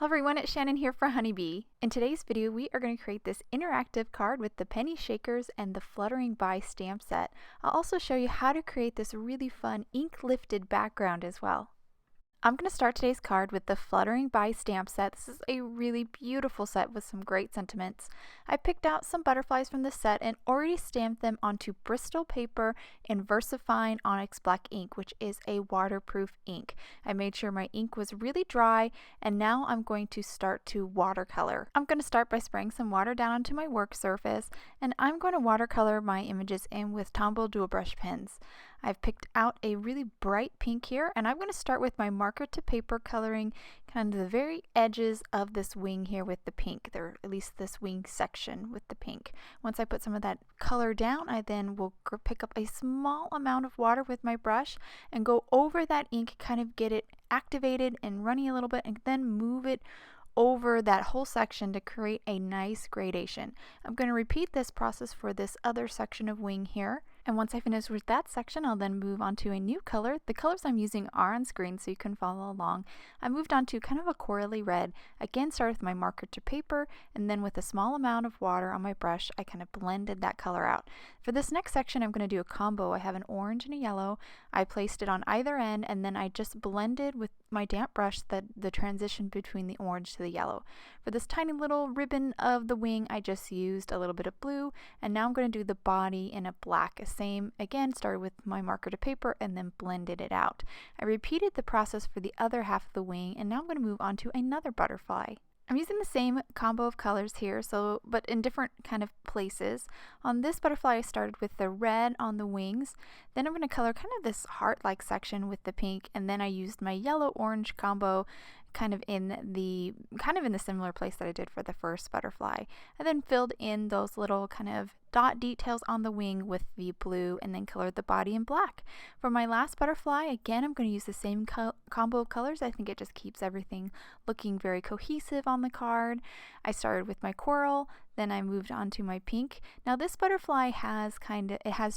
Hello everyone, it's Shannon here for Honeybee. In today's video, we are going to create this interactive card with the penny shakers and the Fluttering By Stamp Set. I'll also show you how to create this really fun ink-lifted background as well. I'm going to start today's card with the Fluttering By Stamp Set. This is a really beautiful set with some great sentiments. I picked out some butterflies from the set and already stamped them onto Bristol paper in Versafine Onyx black ink, which is a waterproof ink. I made sure my ink was really dry, and now I'm going to start to watercolor. I'm going to start by spraying some water down onto my work surface, and I'm going to watercolor my images in with Tombow dual brush pens. I've picked out a really bright pink here, and I'm going to start with my marker to paper coloring kind of the very edges of this wing here with the pink, or at least this wing section with the pink. Once I put some of that color down, I then will pick up a small amount of water with my brush and go over that ink, kind of get it activated and running a little bit, and then move it over that whole section to create a nice gradation. I'm going to repeat this process for this other section of wing here. And once I finish with that section, I'll then move on to a new color. The colors I'm using are on screen so you can follow along. I moved on to kind of a corally red. Again, started with my marker to paper, and then with a small amount of water on my brush, I kind of blended that color out. For this next section, I'm going to do a combo. I have an orange and a yellow. I placed it on either end, and then I just blended with my damp brush the transition between the orange to the yellow. For this tiny little ribbon of the wing, I just used a little bit of blue, and now I'm going to do the body in a black. Same again, started with my marker to paper and then blended it out. I repeated the process for the other half of the wing, and now I'm going to move on to another butterfly. I'm using the same combo of colors here, but in different kind of places. On this butterfly, I started with the red on the wings. Then I'm going to color kind of this heart-like section with the pink, and then I used my yellow-orange combo kind of in the similar place that I did for the first butterfly. I then filled in those little kind of dot details on the wing with the blue, and then colored the body in black. For my last butterfly, again, I'm going to use the same combo of colors. I think it just keeps everything looking very cohesive on the card. I started with my coral, then I moved on to my pink. Now this butterfly has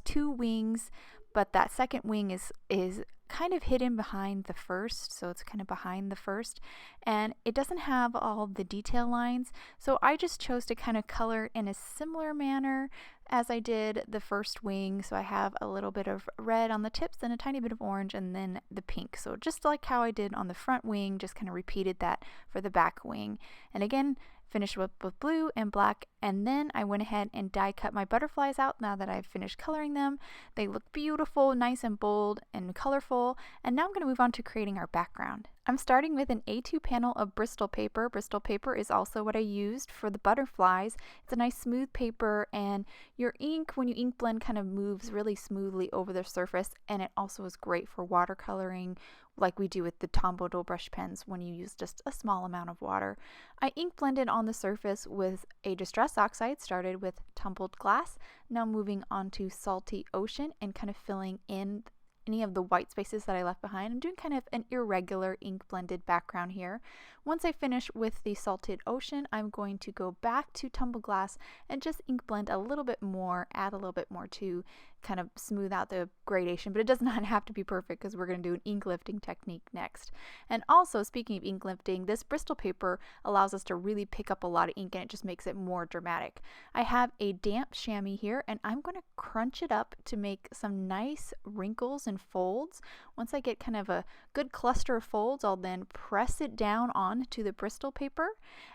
two wings, but that second wing is kind of hidden behind the first, so it's kind of behind the first, and it doesn't have all the detail lines, so I just chose to kind of color in a similar manner as I did the first wing. So I have a little bit of red on the tips and a tiny bit of orange, and then the pink. So just like how I did on the front wing, just kind of repeated that for the back wing. And again, finished with blue and black, and then I went ahead and die cut my butterflies out. Now that I've finished coloring them, they look beautiful, nice and bold and colorful, and now I'm going to move on to creating our background. I'm starting with an A2 panel of Bristol paper. Bristol paper is also what I used for the butterflies. It's a nice smooth paper, and your ink, when you ink blend, kind of moves really smoothly over the surface, and it also is great for watercoloring like we do with the Tombow dual brush pens when you use just a small amount of water. I ink blended on the surface with a Distress Oxide, started with Tumbled glass, now moving on to Salty Ocean and kind of filling in any of the white spaces that I left behind. I'm doing kind of an irregular ink blended background here. Once I finish with the Salted Ocean, I'm going to go back to Tumbled glass and just ink blend a little bit more, add a little bit more to kind of smooth out the gradation, but it does not have to be perfect because we're going to do an ink lifting technique next. And also, speaking of ink lifting, this Bristol paper allows us to really pick up a lot of ink, and it just makes it more dramatic. I have a damp chamois here, and I'm going to crunch it up to make some nice wrinkles and folds. Once I get kind of a good cluster of folds, I'll then press it down onto the Bristol paper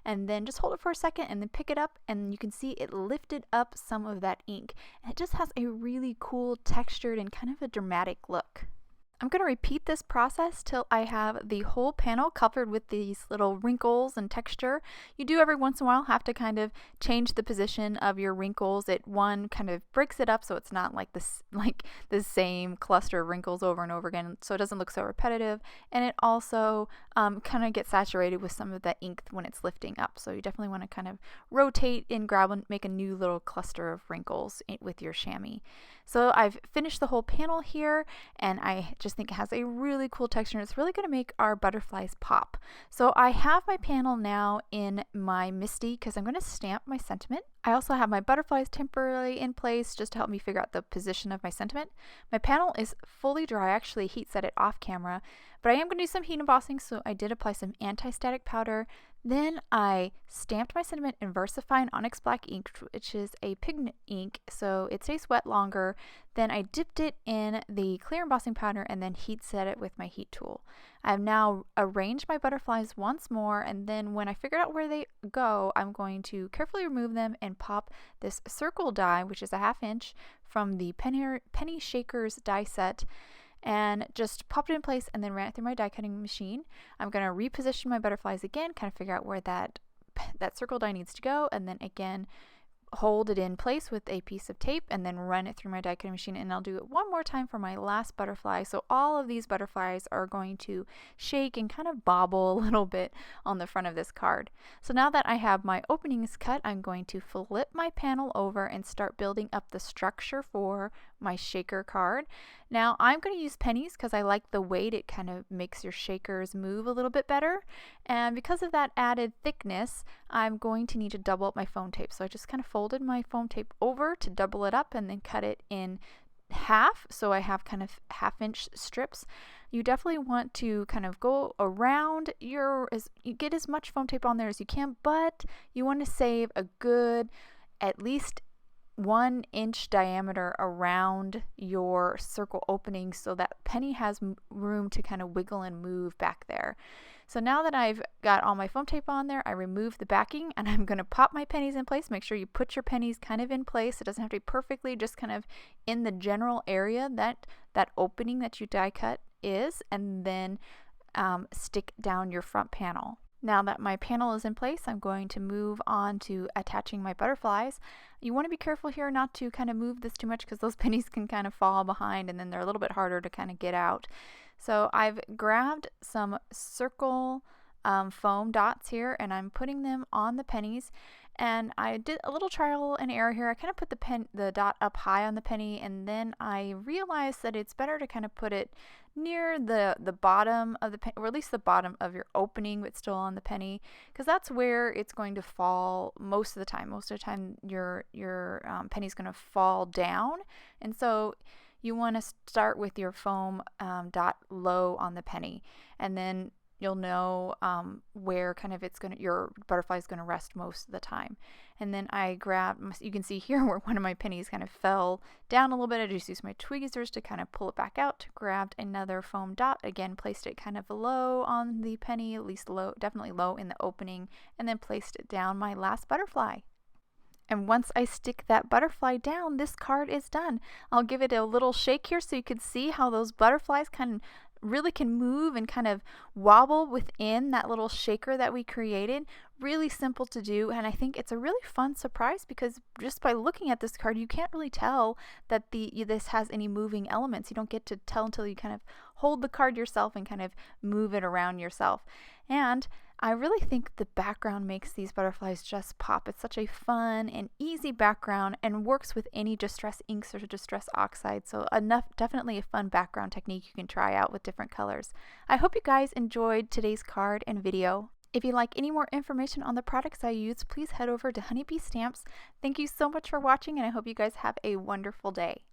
and then just hold it for a second and then pick it up, and you can see it lifted up some of that ink, and it just has a really cool textured and kind of a dramatic look. I'm going to repeat this process till I have the whole panel covered with these little wrinkles and texture. You do every once in a while have to kind of change the position of your wrinkles. It kind of breaks it up so it's not like the same cluster of wrinkles over and over again, so it doesn't look so repetitive, and it also kind of gets saturated with some of the ink when it's lifting up. So you definitely want to kind of rotate and grab and make a new little cluster of wrinkles with your chamois. So I've finished the whole panel here, and I just think it has a really cool texture, and it's really going to make our butterflies pop. So I have my panel now in my MISTI because I'm going to stamp my sentiment. I also have my butterflies temporarily in place just to help me figure out the position of my sentiment. My panel is fully dry. I actually heat set it off camera, but I am going to do some heat embossing, so I did apply some anti-static powder, Then I stamped my sentiment in Versafine Onyx Black ink, which is a pigment ink, so it stays wet longer. Then I dipped it in the clear embossing powder and then heat set it with my heat tool. I've now arranged my butterflies once more, and then when I figured out where they go, I'm going to carefully remove them and pop this circle die, which is a 1/2 inch, from the Penny Shakers die set, and just popped it in place and then ran it through my die cutting machine. I'm going to reposition my butterflies again, kind of figure out where that circle die needs to go, and then again hold it in place with a piece of tape and then run it through my die cutting machine, and I'll do it one more time for my last butterfly. So all of these butterflies are going to shake and kind of bobble a little bit on the front of this card. So now that I have my openings cut, I'm going to flip my panel over and start building up the structure for my shaker card. Now I'm going to use pennies because I like the weight. It kind of makes your shakers move a little bit better, and because of that added thickness, I'm going to need to double up my foam tape. So I just kind of folded my foam tape over to double it up and then cut it in half, so I have kind of 1/2 inch strips. You definitely want to kind of go around you get as much foam tape on there as you can, but you want to save a good at least 1 inch diameter around your circle opening so that penny has room to kind of wiggle and move back there. So now that I've got all my foam tape on there, I remove the backing and I'm going to pop my pennies in place. Make sure you put your pennies kind of in place. It doesn't have to be perfectly, just kind of in the general area that opening that you die cut is, and then stick down your front panel. Now that my panel is in place, I'm going to move on to attaching my butterflies. You want to be careful here not to kind of move this too much because those pennies can kind of fall behind and then they're a little bit harder to kind of get out. So I've grabbed some circle foam dots here and I'm putting them on the pennies. And I did a little trial and error here. I kind of put the dot up high on the penny, and then I realized that it's better to kind of put it near the bottom of the penny, or at least the bottom of your opening, but still on the penny, because that's where it's going to fall most of the time. Most of the time, your penny is going to fall down, and so you want to start with your foam dot low on the penny, and then you'll know where kind of your butterfly is going to rest most of the time. And then I grabbed, you can see here where one of my pennies kind of fell down a little bit. I just used my tweezers to kind of pull it back out. Grabbed another foam dot, again placed it kind of low on the penny, at least low, definitely low in the opening, and then placed it down my last butterfly. And once I stick that butterfly down, this card is done. I'll give it a little shake here so you can see how those butterflies kind of really can move and kind of wobble within that little shaker that we created. Really simple to do, and I think it's a really fun surprise because just by looking at this card you can't really tell that this has any moving elements. You don't get to tell until you kind of hold the card yourself and kind of move it around yourself. And I really think the background makes these butterflies just pop. It's such a fun and easy background and works with any distress inks or distress oxide. So definitely a fun background technique you can try out with different colors. I hope you guys enjoyed today's card and video. If you'd like any more information on the products I use, please head over to Honeybee Stamps. Thank you so much for watching, and I hope you guys have a wonderful day.